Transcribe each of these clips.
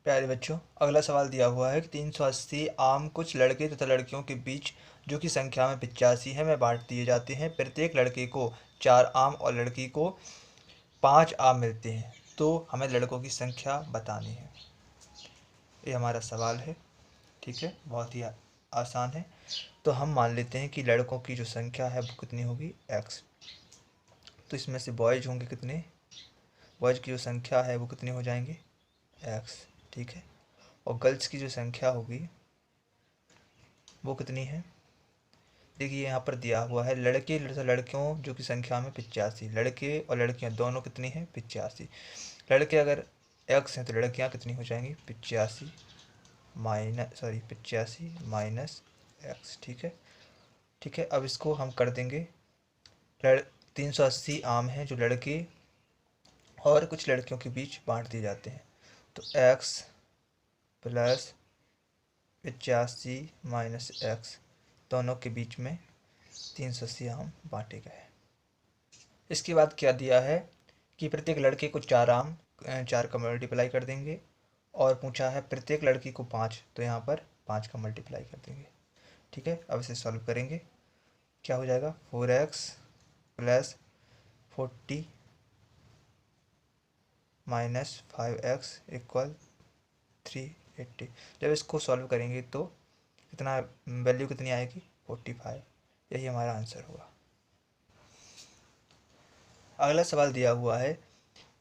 प्यारे बच्चों, अगला सवाल दिया हुआ है कि 380 आम कुछ लड़के तथा लड़कियों के बीच जो कि संख्या में 85 है में बांट दिए जाते हैं। प्रत्येक लड़के को 4 आम और लड़की को 5 आम मिलते हैं, तो हमें लड़कों की संख्या बतानी है। ये हमारा सवाल है। ठीक है, बहुत ही आसान है। तो हम मान लेते हैं कि लड़कों की जो संख्या है वो कितनी होगी, x। तो इसमें से बॉयज होंगे कितने, बॉयज की जो संख्या है वो कितने हो जाएंगे, x। ठीक है, और गर्ल्स की जो संख्या होगी वो कितनी है, देखिए यहाँ पर दिया हुआ है लड़के तथा लड़कियों जो कि संख्या में 85, लड़के और लड़कियाँ दोनों कितनी हैं, 85। लड़के अगर x हैं तो लड़कियाँ कितनी हो जाएंगी, 85 माइनस x। ठीक है, ठीक है। अब इसको हम कर देंगे, 380 आम हैं जो लड़के और कुछ लड़कियों के बीच बांट दिए जाते हैं, तो x प्लस 85 माइनस x दोनों के बीच में 380 आम बांटे गए। इसके बाद क्या दिया है कि प्रत्येक लड़के को 4 आम, 4 का मल्टीप्लाई कर देंगे, और पूछा है प्रत्येक लड़की को 5, तो यहाँ पर 5 का मल्टीप्लाई कर देंगे। ठीक है, अब इसे सॉल्व करेंगे, क्या हो जाएगा, 4x plus 40 minus 5x equal 380। जब इसको सॉल्व करेंगे तो कितना वैल्यू कितनी आएगी, 45। यही हमारा आंसर होगा। अगला सवाल दिया हुआ है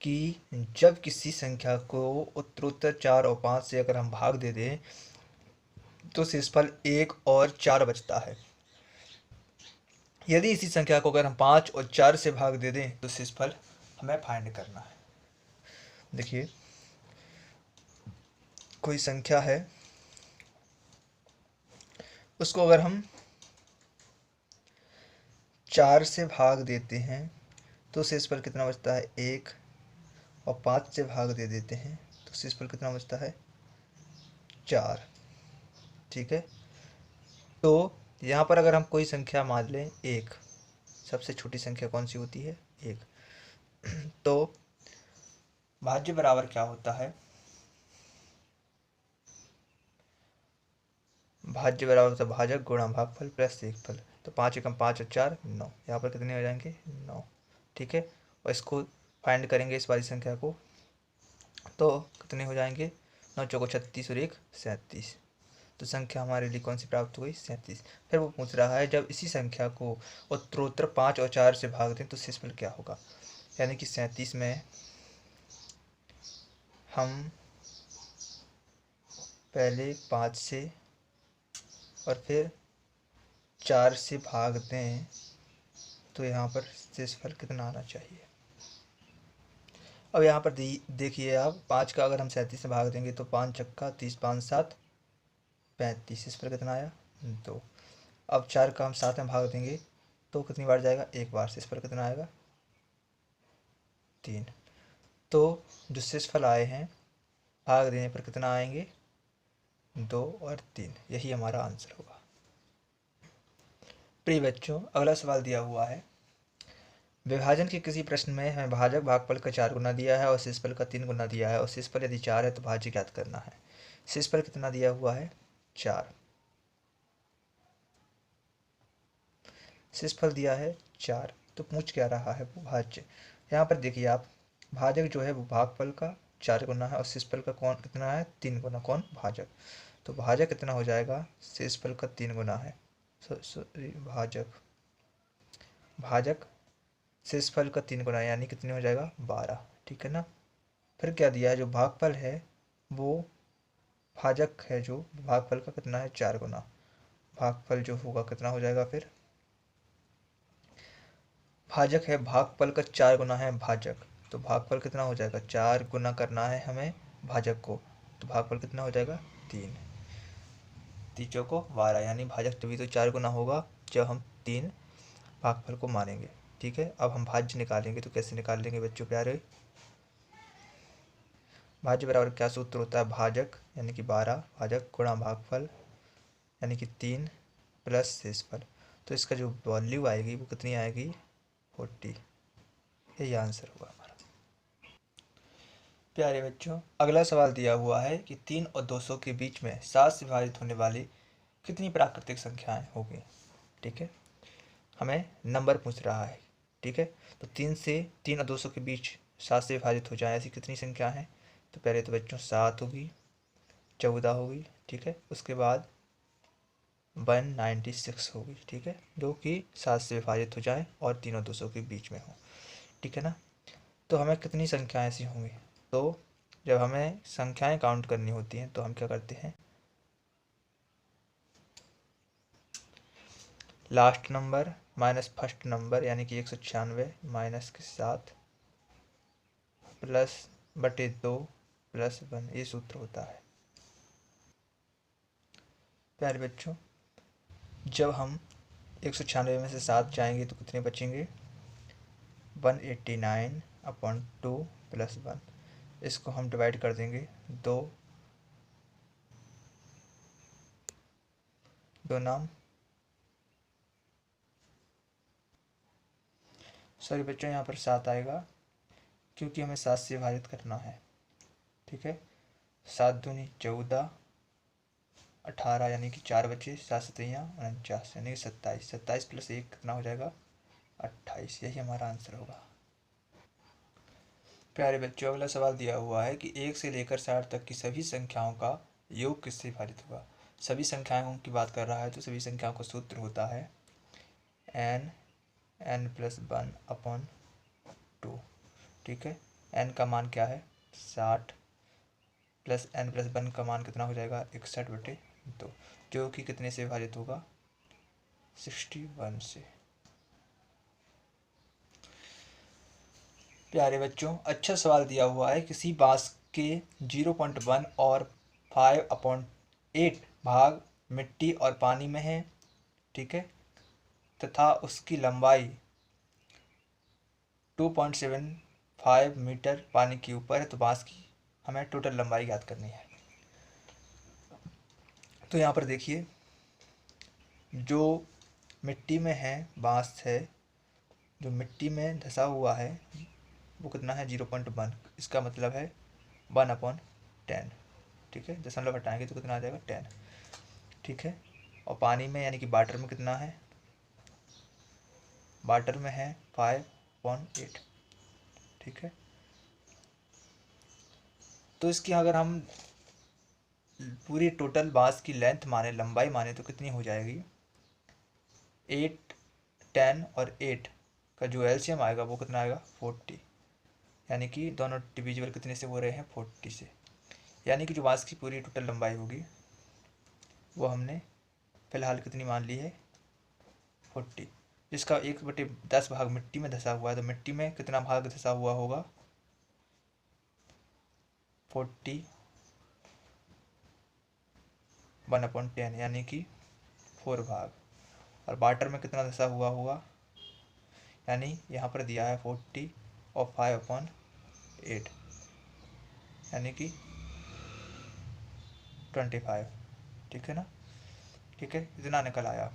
कि जब किसी संख्या को उत्तरोत्तर 4 और 5 से अगर हम भाग दे दें तो शेषफल 1 और 4 बचता है। यदि इसी संख्या को अगर हम 5 और 4 से भाग दे दें तो शेषफल हमें फाइंड करना है। देखिए, कोई संख्या है, उसको अगर हम 4 से भाग देते हैं तो शेषफल कितना बचता है, 1, और 5 से भाग दे देते हैं तो शेषफल कितना बचता है, 4। ठीक है, तो यहाँ पर अगर हम कोई संख्या मान लें 1, सबसे छोटी संख्या कौन सी होती है, 1, तो भाज्य बराबर क्या होता है, भाज्य बराबर होता है भाजक गुणा भागफल प्लस शेषफल। तो 5 एकम 5 और 4 9, यहाँ पर कितने हो जाएंगे, 9। ठीक है, और इसको फाइंड करेंगे इस वाली संख्या को, तो कितने हो जाएंगे, 9 चौको 36 और 1 37। तो संख्या हमारे लिए कौन सी प्राप्त हो गई, 37। फिर वो पूछ रहा है जब इसी संख्या को उत्तरोत्तर 5 और 4 से भाग दें तो शेषफल क्या होगा। यानी कि 37 में हम पहले 5 से और फिर 4 से भाग दें तो यहाँ पर शेषफल कितना आना चाहिए। अब यहाँ पर देखिए आप, 5 का अगर हम 37 से भाग देंगे तो 5 चक्का 30, 5 7 35, इस पर कितना आया, 2। अब 4 का हम 7 में भाग देंगे तो कितनी बार जाएगा, एक बार से, इस पर कितना आएगा, 3। तो जो शेषफल आए हैं भाग देने पर कितना आएंगे, 2 और 3। यही हमारा आंसर होगा। प्रिय बच्चों, अगला सवाल दिया हुआ है, विभाजन के किसी प्रश्न में हमें भाजक भागफल का 4 गुना दिया है और शेषफल का 3 गुना दिया है, और शेषफल यदि 4 है तो भाज्य ज्ञात करना है। शेषफल कितना दिया हुआ है, 4। शेषफल दिया है 4, तो पूछ क्या रहा है, वो भाज्य। यहाँ पर देखिए आप, भाजक जो है वो भागफल का 4 गुना है और शेषफल का कौन कितना है, 3 गुना, कौन, भाजक। तो भाजक कितना हो जाएगा, शेषफल का 3 गुना है, भाजक शेषफल का 3 गुना, यानी कितने हो जाएगा, 12। ठीक है ना। फिर क्या दिया है, जो भागफल है वो भाजक है, जो भागफल का कितना है, 4 गुना। भागफल जो होगा कितना हो जाएगा, फिर भाजक है, भागफल का 4 गुना है भाजक, तो भागफल कितना हो जाएगा, 4 गुना करना है हमें भाजक को, तो भागफल कितना हो जाएगा, 3। तीजों को 12, यानी भाजक तभी तो 4 गुना होगा जब हम 3 भागफल को मानेंगे। ठीक है, अब हम भाज्य निकालेंगे, तो कैसे निकाल लेंगे बच्चों प्यारे, भाज्य बराबर क्या सूत्र होता है, भाजक यानी कि 12, भाजक गुणा भागफल यानी कि 3 प्लस शेषफल। तो इसका जो वैल्यू आएगी वो कितनी आएगी, 40। यही आंसर होगा हमारा। प्यारे बच्चों, अगला सवाल दिया हुआ है कि 3 और 200 के बीच में 7 से विभाजित होने वाली कितनी प्राकृतिक संख्याएं होंगी। ठीक है, हमें नंबर पूछ रहा है। ठीक है, तो 3 और 200 के बीच 7 से विभाजित हो जाए ऐसी कितनी संख्या है। तो पहले तो बच्चों 7 होगी, 14 होगी। ठीक है, उसके बाद 196 होगी। ठीक है, जो कि 7 से विभाजित हो जाए और 3 और 200 के बीच में हो। ठीक है ना, तो हमें कितनी संख्याएं ऐसी होंगी। तो जब हमें संख्याएं काउंट करनी होती हैं तो हम क्या करते हैं, last number minus first number यानी कि 196 माइनस के साथ प्लस बटे 2 प्लस 1, ये सूत्र होता है। प्यारे बच्चों, जब हम 196 में से 7 जाएंगे तो कितने बचेंगे, 189/2 प्लस 1। इसको हम डिवाइड कर देंगे, दो नाम, सॉरी बच्चों यहाँ पर 7 आएगा क्योंकि हमें 7 से विभाजित करना है। ठीक है, 7 दूनी 14, 18 यानी कि 4 बचे, 7 सतैया 49 यानी कि 27, 27 प्लस 1 कितना हो जाएगा, 28। यही हमारा आंसर होगा। प्यारे बच्चों, अगला सवाल दिया हुआ है कि 1 से लेकर 60 तक की सभी संख्याओं का योग किससे विभाजित होगा। सभी संख्याओं की बात कर रहा है तो सभी संख्याओं का सूत्र होता है n+1/2। ठीक है, n का मान क्या है, 60, प्लस n+1 का मान कितना हो जाएगा, 61/2, जो कि कितने से विभाजित होगा, 61 से। प्यारे बच्चों, अच्छा सवाल दिया हुआ है, किसी बांस के 0.1 और 5/8 भाग मिट्टी और पानी में है। ठीक है, तथा उसकी लंबाई 2.75 मीटर पानी के ऊपर है। तो बांस की हमें टोटल लंबाई याद करनी है। तो यहाँ पर देखिए, जो मिट्टी में है बांस है, जो मिट्टी में धंसा हुआ है वो कितना है, 0.1। इसका मतलब है 1/10। ठीक है, दशमलव हटाएंगे तो कितना आ जाएगा, 10। ठीक है, और पानी में यानी कि वाटर में कितना है, वाटर में है 5/8। ठीक है, तो इसकी अगर हम पूरी टोटल बांस की लेंथ माने, लंबाई माने, तो कितनी हो जाएगी, 8, 10 और 8 का जो एलसीएम आएगा वो कितना आएगा, 40। यानी कि दोनों डिविजिबल कितने से हो रहे हैं, 40 से। यानी कि जो बांस की पूरी टोटल लंबाई होगी वो हमने फिलहाल कितनी मान ली है, 40। जिसका 1/10 भाग मिट्टी में धंसा हुआ है, तो मिट्टी में कितना भाग धंसा हुआ होगा, 40 1/10 यानी कि 4 भाग। और वाटर में कितना धंसा हुआ होगा, यानी यहाँ पर दिया है 40 और 5/8 यानी कि 25। ठीक है ना, ठीक है, इतना निकल आया।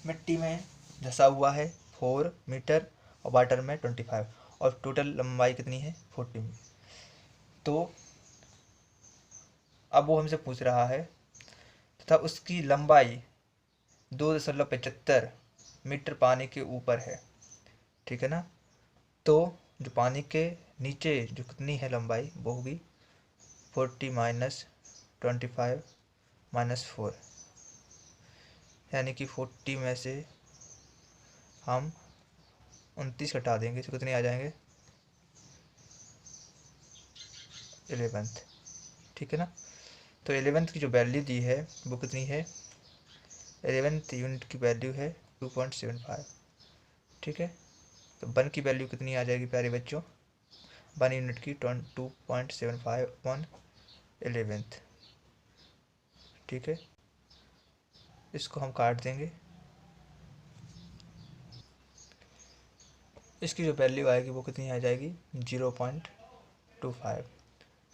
मिट्टी में धंसा हुआ है 4 मीटर और वाटर में 25, और टोटल लंबाई कितनी है, 40। तो अब वो हमसे पूछ रहा है तथा उसकी लंबाई 2.75 मीटर पानी के ऊपर है। ठीक है ना, तो जो पानी के नीचे जो कितनी है लंबाई, वो होगी 40 माइनस 25 माइनस 4, यानी कि 40 में से हम 29 हटा देंगे तो कितने आ जाएंगे, 11th। ठीक है ना, तो 11th की जो वैल्यू दी है वो कितनी है, 11th यूनिट की वैल्यू है 2.75। ठीक है, तो 1 की वैल्यू कितनी आ जाएगी प्यारे बच्चों, 1 यूनिट की 2.75/11th। ठीक है, इसको हम काट देंगे, इसकी जो वैल्यू आएगी वो कितनी आ जाएगी, 0.25।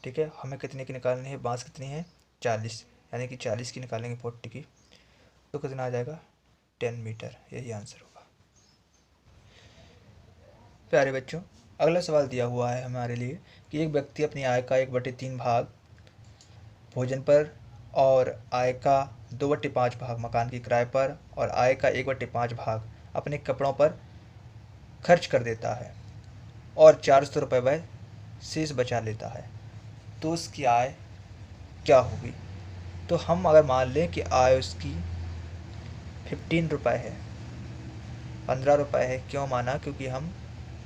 ठीक है, हमें कितने की निकालनी है, बांस कितनी है, 40, यानी कि 40 की निकालेंगे 40 की, तो कितना आ जाएगा, 10 मीटर। यही आंसर होगा। प्यारे बच्चों, अगला सवाल दिया हुआ है हमारे लिए कि एक व्यक्ति अपनी आय का 1/3 भाग भोजन पर और आय का 2/5 भाग मकान के किराए पर और आय का 1/5 भाग अपने कपड़ों पर खर्च कर देता है और 400 रुपये वह शेष बचा लेता है, तो उसकी आय क्या होगी। तो हम अगर मान लें कि आय उसकी 15 रुपये है, 15 रुपये है, क्यों माना, क्योंकि हम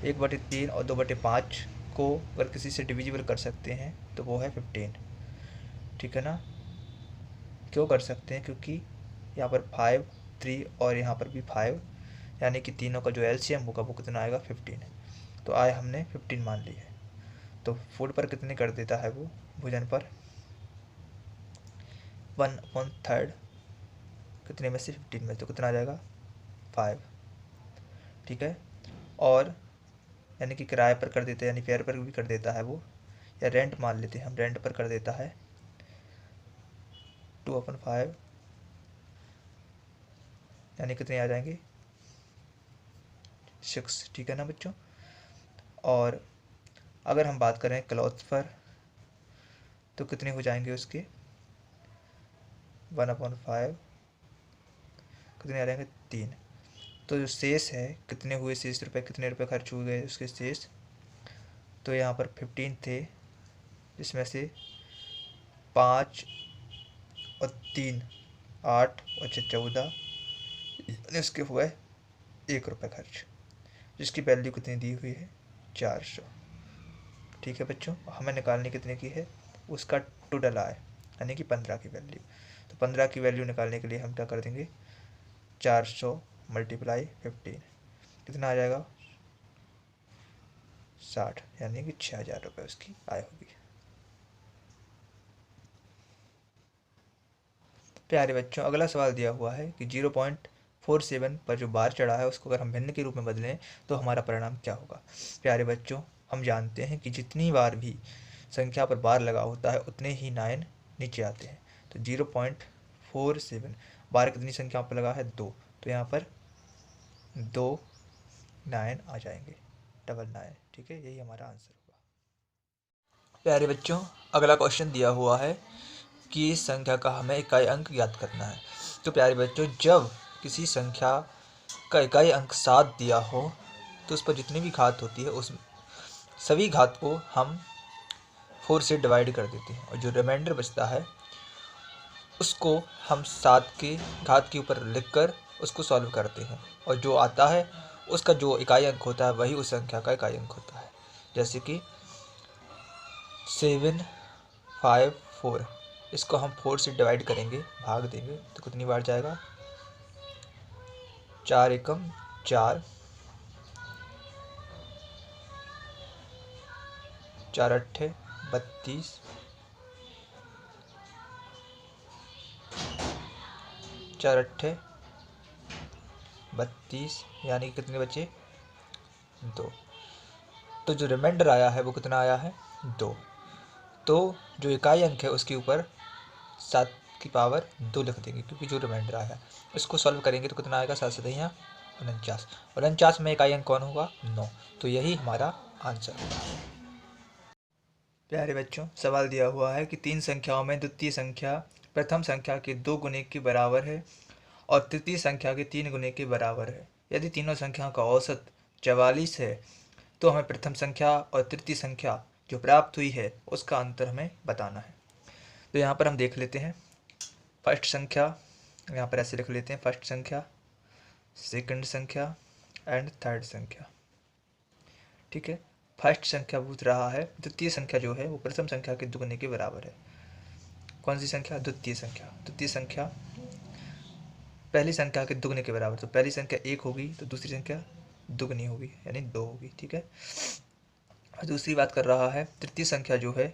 1/3 और 2/5 को अगर किसी से डिविजिबल कर सकते हैं तो वो है 15, ठीक है ना। क्यों कर सकते हैं, क्योंकि यहाँ पर 5, 3 और यहाँ पर भी 5, यानी कि तीनों का जो एलसीएम होगा वो कितना आएगा 15। तो आय हमने 15 मान ली है। तो फूड पर कितने कर देता है वो, भोजन पर 1/3 कितने में से 15 में, तो कितना आ जाएगा 5, ठीक है। और यानी कि किराए पर कर देते हैं, यानी फेयर पर भी कर देता है वो, या रेंट मान लेते हैं हम, रेंट पर कर देता है 2/5, यानी कितने आ जाएंगे 6, ठीक है ना बच्चों। और अगर हम बात करें क्लॉथ पर तो कितने हो जाएंगे उसके 1/5, कितने आ जाएंगे 3। तो जो शेष है, कितने हुए शेष रुपए, कितने रुपए खर्च हुए गए उसके शेष, तो यहाँ पर 15 थे, जिसमें से 5 और 3 8 और 6 14, इसके हुए 1 रुपये खर्च, जिसकी वैल्यू कितनी दी हुई है 400, ठीक है बच्चों। हमें निकालनी कितने की है, उसका टोटल आय, यानी कि 15 की वैल्यू। तो 15 की वैल्यू निकालने के लिए हम क्या कर देंगे, 400 × 15 कितना आ जाएगा 60, यानी कि 6000 रुपये उसकी आय होगी। प्यारे बच्चों, अगला सवाल दिया हुआ है कि 0.47 पर जो बार चढ़ा है उसको अगर हम भिन्न के रूप में बदलें तो हमारा परिणाम क्या होगा। प्यारे बच्चों, हम जानते हैं कि जितनी बार भी संख्या पर बार लगा होता है उतने ही 9 नीचे आते हैं। तो 0.47 बार कितनी संख्या पर लगा है 2, तो यहाँ पर 2 9 आ जाएंगे, 99, ठीक है, यही हमारा आंसर होगा। प्यारे बच्चों, अगला क्वेश्चन दिया हुआ है कि इस संख्या का हमें इकाई अंक ज्ञात करना है। तो प्यारे बच्चों, जब किसी संख्या का इकाई अंक 7 दिया हो तो उस पर जितनी भी घात होती है उस सभी घात को हम 4 से डिवाइड कर देते हैं और जो रिमाइंडर बचता है उसको हम 7 के घात के ऊपर लिखकर उसको सॉल्व करते हैं और जो आता है उसका जो इकाई अंक होता है वही उस संख्या का इकाई अंक होता है। जैसे कि 754, इसको हम 4 से डिवाइड करेंगे, भाग देंगे तो कितनी बार जाएगा 4 एकम 4, 4 अट्ठे 32, 4 अट्ठे 32, यानी कि कितने बचे 2। तो जो रिमाइंडर आया है वो कितना आया है 2। तो जो इकाई अंक है उसके ऊपर 7 की पावर 2 लिख देंगे क्योंकि जो रिमाइंडर आया है इसको सॉल्व करेंगे तो कितना आएगा 7 से 49, 49 में इकाई अंक कौन होगा 9। तो यही हमारा आंसर होगा। प्यारे बच्चों, सवाल दिया हुआ है कि 3 संख्याओं में द्वितीय संख्या प्रथम संख्या के 2 गुने के बराबर है और तृतीय संख्या के 3 गुने के बराबर है। यदि तीनों संख्याओं का औसत 44 है तो हमें प्रथम संख्या और तृतीय संख्या जो प्राप्त हुई है उसका अंतर हमें बताना है। तो यहाँ पर हम देख लेते हैं फर्स्ट संख्या, यहाँ पर ऐसे लिख लेते हैं फर्स्ट संख्या, सेकंड संख्या एंड थर्ड संख्या, ठीक है। फर्स्ट संख्या पूछ रहा है, द्वितीय संख्या जो है वो प्रथम संख्या के दुगने के बराबर है। कौन सी संख्या, द्वितीय संख्या। द्वितीय संख्या पहली संख्या के दुगने के बराबर, तो पहली संख्या 1 होगी तो दूसरी संख्या दुगनी होगी यानी 2 होगी, ठीक है। और दूसरी बात कर रहा है तृतीय संख्या जो है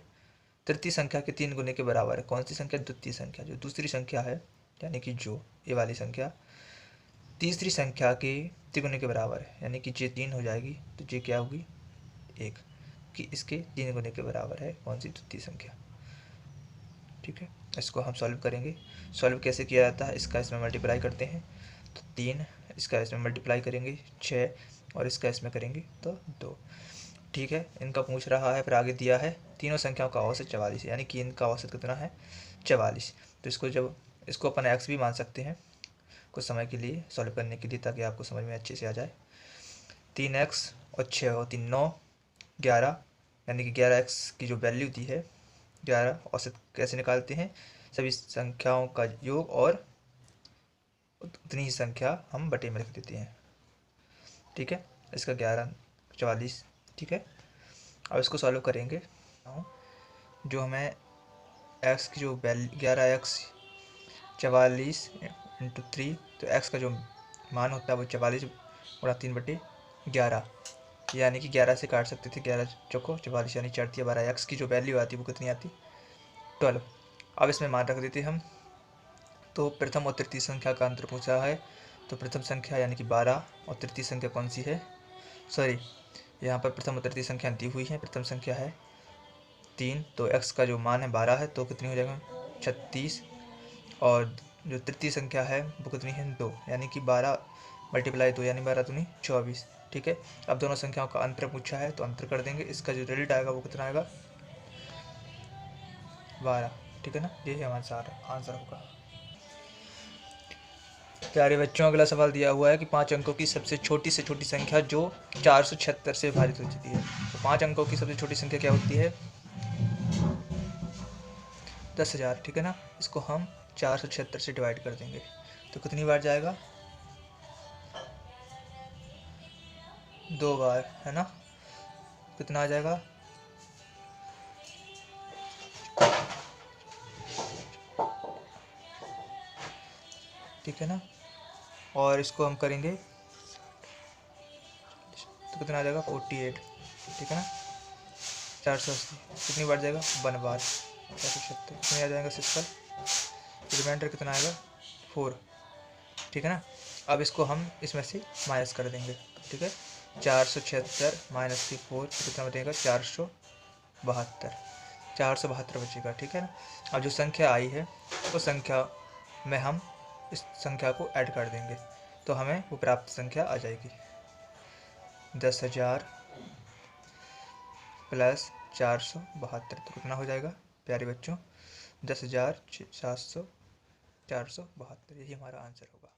तृतीय संख्या के 3 गुने के बराबर है। कौन सी संख्या, द्वितीय संख्या। जो दूसरी संख्या है यानी कि जो ये वाली संख्या तीसरी संख्या के तिगुने के बराबर है, यानी कि जे 3 हो जाएगी तो जे क्या होगी 1, कि इसके 3 गुने के बराबर है कौन सी, द्वितीय संख्या, ठीक है। इसको हम सॉल्व करेंगे। सॉल्व कैसे किया जाता है, इसका इसमें मल्टीप्लाई करते हैं तो 3, इसका इसमें मल्टीप्लाई करेंगे 6 और इसका इसमें करेंगे तो 2। ठीक है, इनका पूछ रहा है, फिर आगे दिया है तीनों संख्याओं का औसत 44 है, यानी कि इनका औसत कितना है 44। तो इसको अपन एक्स भी मान सकते हैं कुछ समय के लिए सॉल्व करने के लिए, ताकि आपको समझ में अच्छे से आ जाए। 3x और 6 और 3 9 11, यानी कि 11x की जो वैल्यू दी है 11, औसत कैसे निकालते हैं, सभी संख्याओं का योग और उतनी ही संख्या हम बटे में रख देते हैं। ठीक है, इसका 11 44। ठीक है, अब इसको सॉल्व करेंगे। जो हमें x की जो वैल्यू 11x 44 इंटू 3, तो x का जो मान होता है वो 44 गुणा 3/11, यानी कि 11 से काट सकते थे, 11 चौको 44, यानी 4×12। x की जो वैल्यू आती वो कितनी आती 12। अब इसमें मान रख देते हम। तो प्रथम और तृतीय संख्या का अंतर पूछा है, तो प्रथम संख्या यानी कि 12 और तृतीय संख्या कौन सी है, सॉरी यहाँ पर प्रथम और तृतीय संख्या दी हुई है। प्रथम संख्या है 3, तो x का जो मान है 12 है, तो कितनी हो जाएगा 36, और जो तृतीय संख्या है वो कितनी है 2, यानी कि 12 × 2 यानी 12 दूनी 24। ठीक है, अब दोनों संख्याओं का अंतर पूछा है तो अंतर कर देंगे, इसका जो रिजल्ट आएगा वो कितना आएगा 12। ठीक है ना, ये हमारा आंसर होगा। प्यारे बच्चों, अगला सवाल दिया हुआ है कि 5 अंकों की सबसे छोटी से छोटी संख्या जो 476 से विभाजित होती है। तो 5 अंकों की सबसे छोटी संख्या क्या होती है 10,000। ठीक है ना, इसको हम 476 से डिवाइड कर देंगे तो कितनी बार जाएगा 2 बार, है ना। कितना आ जाएगा ठीक है ना, और इसको हम करेंगे तो कितना आ जाएगा 48। ठीक है ना, 480 कितनी बार जाएगा 1 बार, 476 कितने आ जाएगा 6 पर, रिमाइंडर कितना आएगा 4। ठीक है ना, अब इसको हम इसमें से माइनस कर देंगे। ठीक है, 476 माइनस की 4 कितना बचेगा 472, 472 बचेगा। ठीक है ना, अब जो संख्या आई है उस संख्या में हम इस संख्या को ऐड कर देंगे तो हमें वो प्राप्त संख्या आ जाएगी 10,000 प्लस 472। तो कितना हो जाएगा प्यारे बच्चों 10,700 472, यही हमारा आंसर होगा।